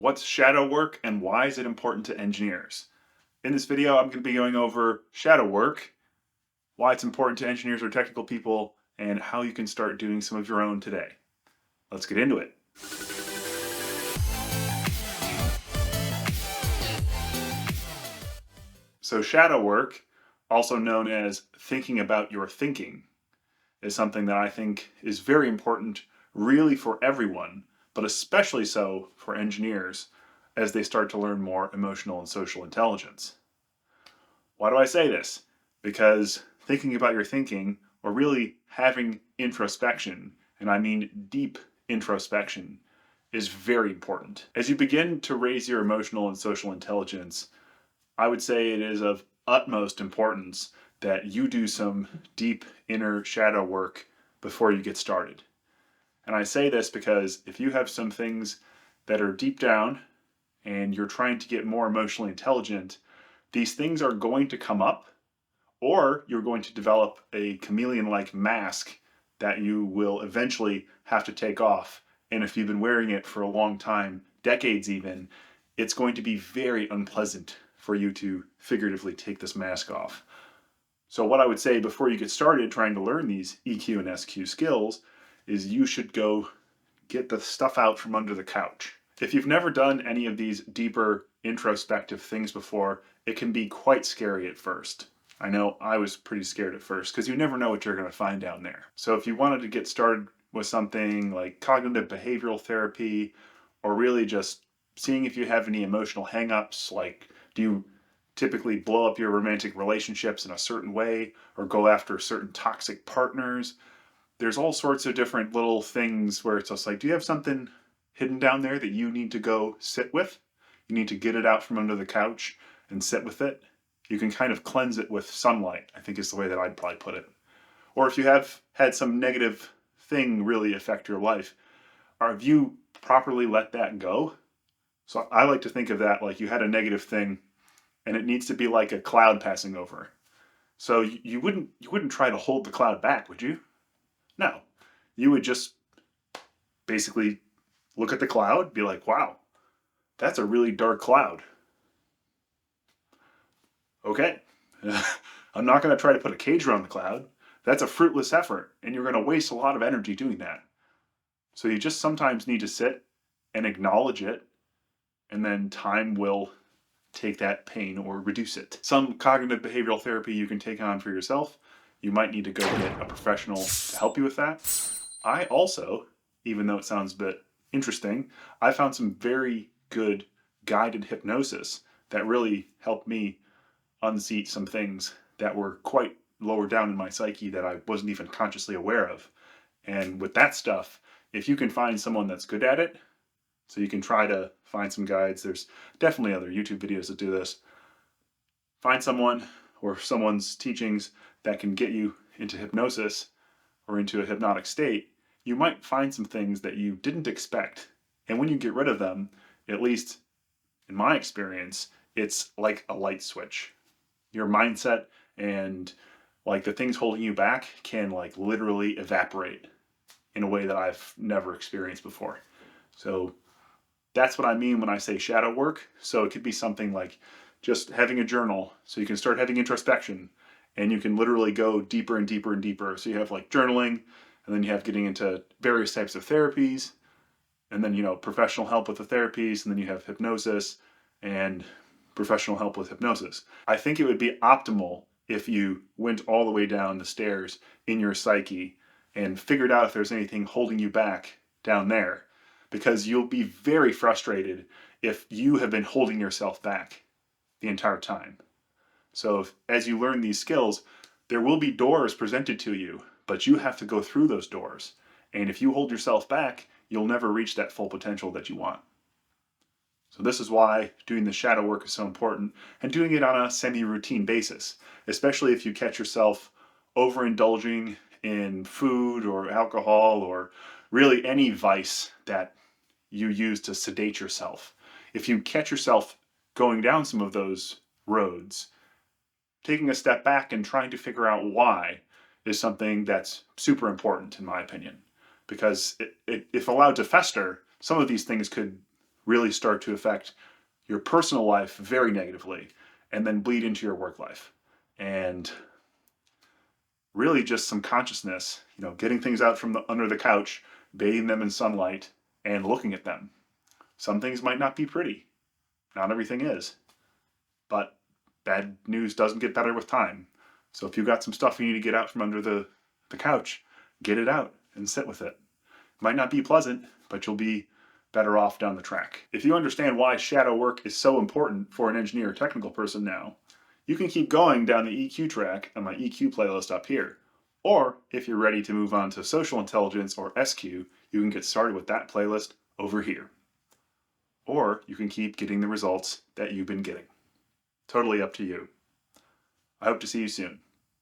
What's shadow work and why is it important to engineers? In this video, I'm going to be going over shadow work, why it's important to engineers or technical people, and how you can start doing some of your own today. Let's get into it. So shadow work, also known as thinking about your thinking, is something that I think is very important really for everyone, but especially so for engineers as they start to learn more emotional and social intelligence. Why do I say this? Because thinking about your thinking, or really having introspection, and I mean deep introspection, is very important. As you begin to raise your emotional and social intelligence, I would say it is of utmost importance that you do some deep inner shadow work before you get started. And I say this because if you have some things that are deep down and you're trying to get more emotionally intelligent, these things are going to come up, or you're going to develop a chameleon-like mask that you will eventually have to take off. And if you've been wearing it for a long time, decades even, it's going to be very unpleasant for you to figuratively take this mask off. So what I would say before you get started trying to learn these EQ and SQ skills is you should go get the stuff out from under the couch. If you've never done any of these deeper introspective things before, it can be quite scary at first. I know I was pretty scared at first because you never know what you're going to find down there. So if you wanted to get started with something like cognitive behavioral therapy, or really just seeing if you have any emotional hangups, like do you typically blow up your romantic relationships in a certain way or go after certain toxic partners, there's all sorts of different little things where it's just like, do you have something hidden down there that you need to go sit with? You need to get it out from under the couch and sit with it. You can kind of cleanse it with sunlight, I think is the way that I'd probably put it. Or if you have had some negative thing really affect your life, or have you properly let that go? So I like to think of that like you had a negative thing and it needs to be like a cloud passing over. So you wouldn't try to hold the cloud back, would you? No. You would just basically look at the cloud, be like, wow, that's a really dark cloud. Okay. I'm not going to try to put a cage around the cloud. That's a fruitless effort, and you're going to waste a lot of energy doing that. So you just sometimes need to sit and acknowledge it, and then time will take that pain or reduce it. Some cognitive behavioral therapy you can take on for yourself. You might need to go get a professional to help you with that. I also, even though it sounds a bit interesting, I found some very good guided hypnosis that really helped me unseat some things that were quite lower down in my psyche that I wasn't even consciously aware of. And with that stuff, if you can find someone that's good at it, so you can try to find some guides. There's definitely other YouTube videos that do this. Find someone or someone's teachings that can get you into hypnosis or into a hypnotic state. You might find some things that you didn't expect. And when you get rid of them, at least in my experience, it's like a light switch. Your mindset and like the things holding you back can like literally evaporate in a way that I've never experienced before. So that's what I mean when I say shadow work. So it could be something like just having a journal so you can start having introspection and you can literally go deeper and deeper and deeper. So you have like journaling, and then you have getting into various types of therapies, and then, professional help with the therapies, and then you have hypnosis and professional help with hypnosis. I think it would be optimal if you went all the way down the stairs in your psyche and figured out if there's anything holding you back down there, because you'll be very frustrated if you have been holding yourself back the entire time. So as you learn these skills, there will be doors presented to you, but you have to go through those doors. And if you hold yourself back, you'll never reach that full potential that you want. So this is why doing the shadow work is so important, and doing it on a semi-routine basis, especially if you catch yourself overindulging in food or alcohol or really any vice that you use to sedate yourself. If you catch yourself going down some of those roads, taking a step back and trying to figure out why is something that's super important in my opinion. Because if allowed to fester, some of these things could really start to affect your personal life very negatively and then bleed into your work life. And really just some consciousness, getting things out from under the couch, bathing them in sunlight, and looking at them. Some things might not be pretty. Not everything is. But bad news doesn't get better with time. So if you've got some stuff you need to get out from under the couch, get it out and sit with it. Might not be pleasant, but you'll be better off down the track. If you understand why shadow work is so important for an engineer or technical person now, you can keep going down the EQ track on my EQ playlist up here. Or if you're ready to move on to social intelligence or SQ, you can get started with that playlist over here. Or you can keep getting the results that you've been getting. Totally up to you. I hope to see you soon.